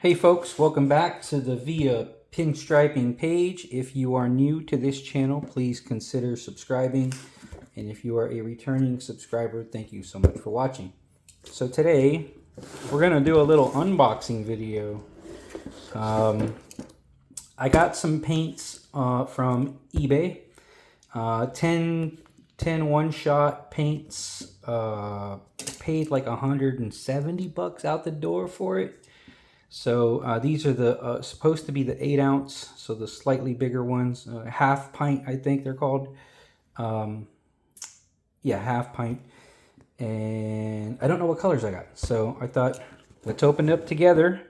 Hey folks, welcome back to the Via Pinstriping page. If you are new to this channel, please consider subscribing. And if you are a returning subscriber, thank you so much for watching. So today, we're going to do a little unboxing video. I got some paints from eBay. 10 one-shot paints. Paid like $170 out the door for it. So these are the supposed to be the 8-ounce, so the slightly bigger ones, half pint, I think they're called. Yeah, half pint. And I don't know what colors I got, so I thought let's open it up together,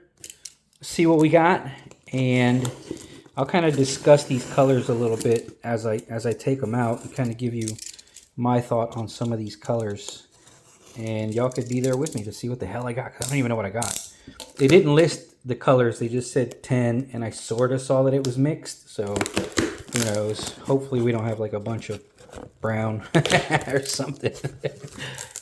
see what we got, and I'll kind of discuss these colors a little bit as I take them out and kind of give you my thought on some of these colors. And y'all could be there with me to see what the hell I got. I don't even know what I got. They didn't list the colors. They just said 10, and I sort of saw that it was mixed. So, who knows? Hopefully we don't have like a bunch of brown or something.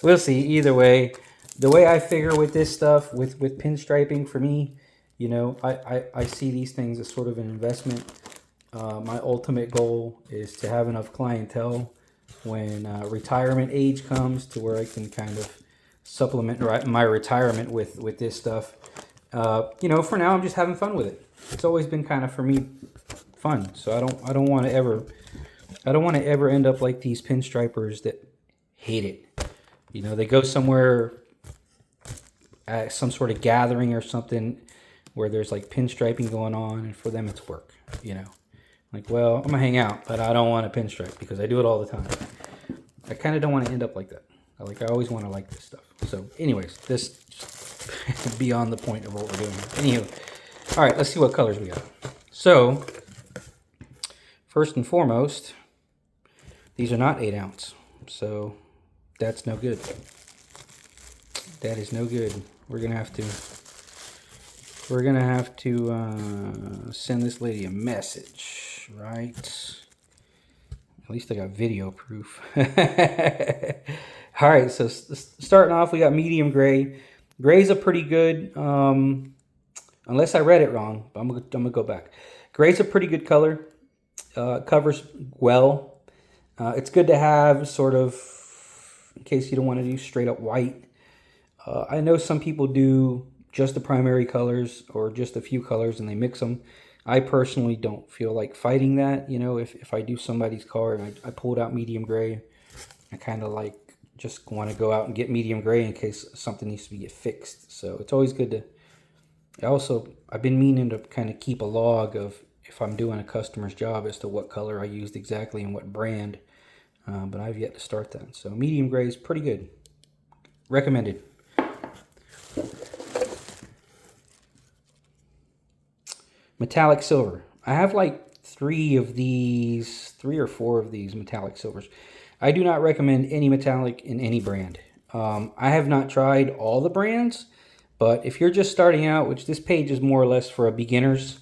We'll see. Either way, the way I figure with this stuff, with pinstriping, for me, you know, I see these things as sort of an investment. My ultimate goal is to have enough clientele when retirement age comes to where I can kind of supplement my retirement with this stuff. You know, for now I'm just having fun with it. It's always been kind of, for me, fun. So I don't want to ever end up like these pinstripers that hate it. You know, they go somewhere at some sort of gathering or something where there's like pinstriping going on, and for them it's work, you know. Like, well, I'm gonna hang out, but I don't want to pinstripe because I do it all the time. I kind of don't want to end up like that. I always want to like this stuff. So anyways, this beyond the point of what we're doing. Anywho, all right, let's see what colors we got. So first and foremost, these are not 8-ounce, so that's no good. That is no good. We're gonna have to send this lady a message, right? At least I got video proof. All right, so starting off, we got medium gray. Gray's a pretty good, unless I read it wrong, but I'm gonna go back. Gray's a pretty good color. Covers well. It's good to have sort of in case you don't want to do straight up white. I know some people do just the primary colors or just a few colors and they mix them. I personally don't feel like fighting that. You know, if I do somebody's car and I pulled out medium gray, I kind of like just want to go out and get medium gray in case something needs to get fixed. So it's always good to, I've been meaning to kind of keep a log of if I'm doing a customer's job as to what color I used exactly and what brand, but I've yet to start that. So medium gray is pretty good. Recommended. Metallic silver. I have like 3 or 4 of these metallic silvers. I do not recommend any metallic in any brand. I have not tried all the brands, but if you're just starting out, which this page is more or less for beginners,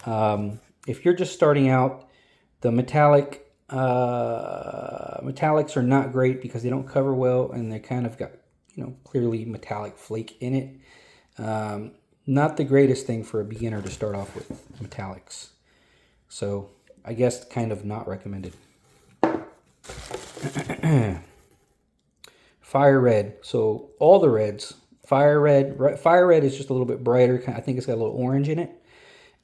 if you're just starting out, the metallics are not great because they don't cover well and they kind of got, you know, clearly metallic flake in it. Not the greatest thing for a beginner to start off with, metallics. So I guess kind of not recommended. Fire red. So all the reds. Fire red is just a little bit brighter. I think it's got a little orange in it.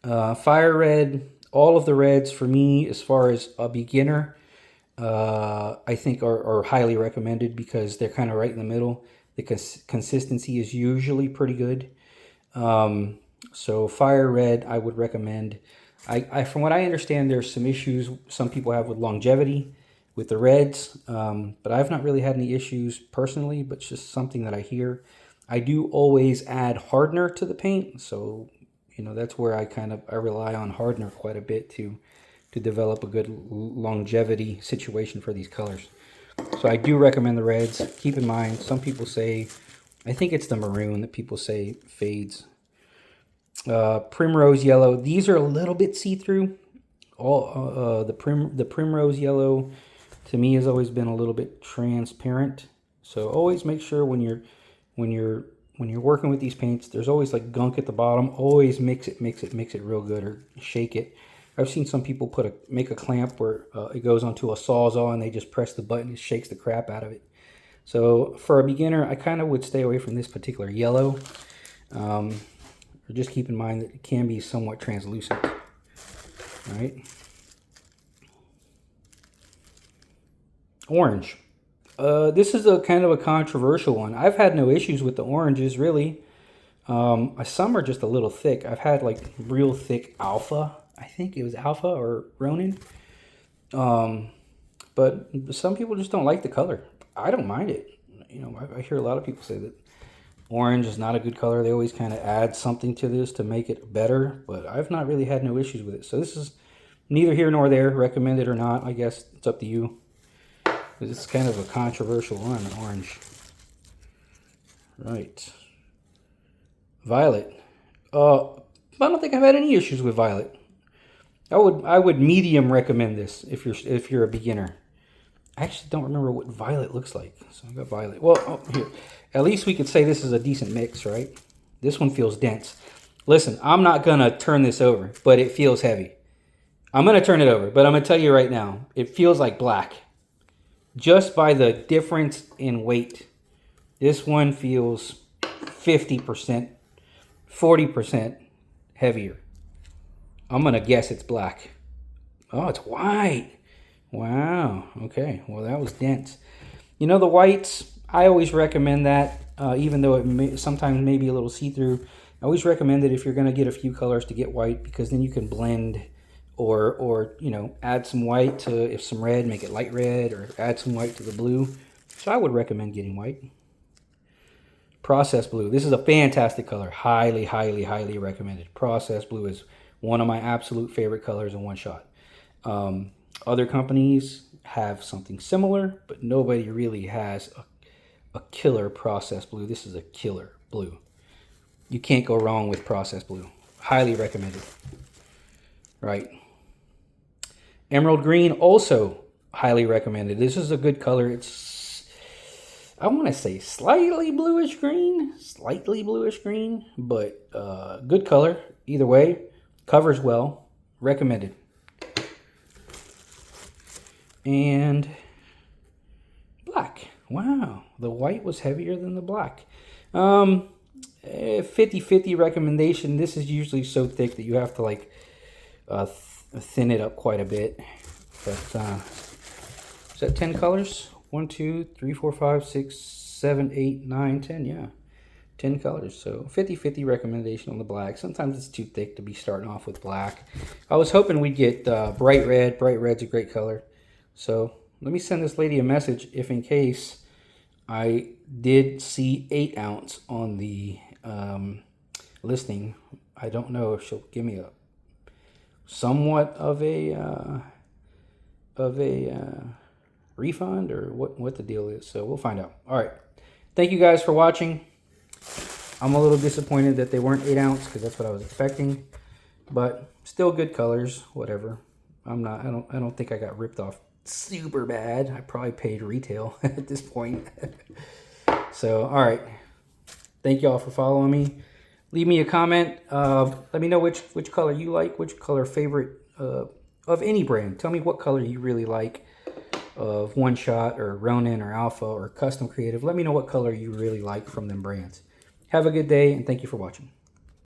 Fire red, all of the reds for me, as far as a beginner, I think are highly recommended because they're kind of right in the middle. The consistency is usually pretty good. So fire red, I would recommend. From what I understand, there's some issues some people have with longevity with the reds, but I've not really had any issues personally, but it's just something that I hear. I do always add hardener to the paint, so you know that's where I rely on hardener quite a bit to develop a good longevity situation for these colors. So I do recommend the reds. Keep in mind, some people say, I think it's the maroon that people say fades. Primrose yellow. These are a little bit see-through. The primrose yellow to me has always been a little bit transparent. So always make sure when you're when you're working with these paints, there's always like gunk at the bottom. Always mix it real good, or shake it. I've seen some people make a clamp where it goes onto a Sawzall and they just press the button, it shakes the crap out of it. So for a beginner, I kind of would stay away from this particular yellow. Or just keep in mind that it can be somewhat translucent. All right. Orange. This is a kind of a controversial one. I've had no issues with the oranges, really. Some are just a little thick. I've had like real thick Alpha. I think it was Alpha or Ronin. But some people just don't like the color. I don't mind it. You know, I hear a lot of people say that orange is not a good color. They always kind of add something to this to make it better, but I've not really had no issues with it. So this is neither here nor there, recommended or not. I guess it's up to you. It's kind of a controversial one, orange. Right. Violet. I don't think I've had any issues with violet. I would medium recommend this if you're a beginner. I actually don't remember what violet looks like. So I got violet. Well, here. At least we could say this is a decent mix, right? This one feels dense. Listen, I'm not going to turn this over, but it feels heavy. I'm going to turn it over, but I'm going to tell you right now, it feels like black. Just by the difference in weight. This one feels 50%, 40% heavier. I'm going to guess it's black. Oh, it's white. Wow. Okay. Well, that was dense. You know, the whites, I always recommend that, even though it sometimes may be a little see-through. I always recommend that if you're going to get a few colors to get white, because then you can blend or you know, add some white to, if some red, make it light red, or add some white to the blue. So I would recommend getting white. Process blue. This is a fantastic color. Highly, highly, highly recommended. Process blue is one of my absolute favorite colors in one shot. Other companies have something similar, but nobody really has a killer process blue. This is a killer blue. You can't go wrong with process blue. Highly recommended. Right. Emerald green, also highly recommended. This is a good color. It's, I want to say slightly bluish green, but good color. Either way, covers well. Recommended. And black. Wow, the white was heavier than the black. 50-50 recommendation. This is usually so thick that you have to like thin it up quite a bit. But is that 10 colors? 1, 2, 3, 4, 5, 6, 7, 8, 9, 10. Yeah, 10 colors. So 50-50 recommendation on the black. Sometimes it's too thick to be starting off with black. I was hoping we'd get bright red. Bright red's a great color. So let me send this lady a message if in case I did see 8 ounce on the listing. I don't know if she'll give me a somewhat of a refund or what the deal is. So we'll find out. All right. Thank you guys for watching. I'm a little disappointed that they weren't 8 ounce because that's what I was expecting, but still good colors. Whatever. I don't think I got ripped off super bad. I probably paid retail at this point. So, all right. Thank y'all for following me. Leave me a comment. Let me know which color you like, which color favorite of any brand. Tell me what color you really like of One Shot or Ronin or Alpha or Custom Creative. Let me know what color you really like from them brands. Have a good day, and thank you for watching.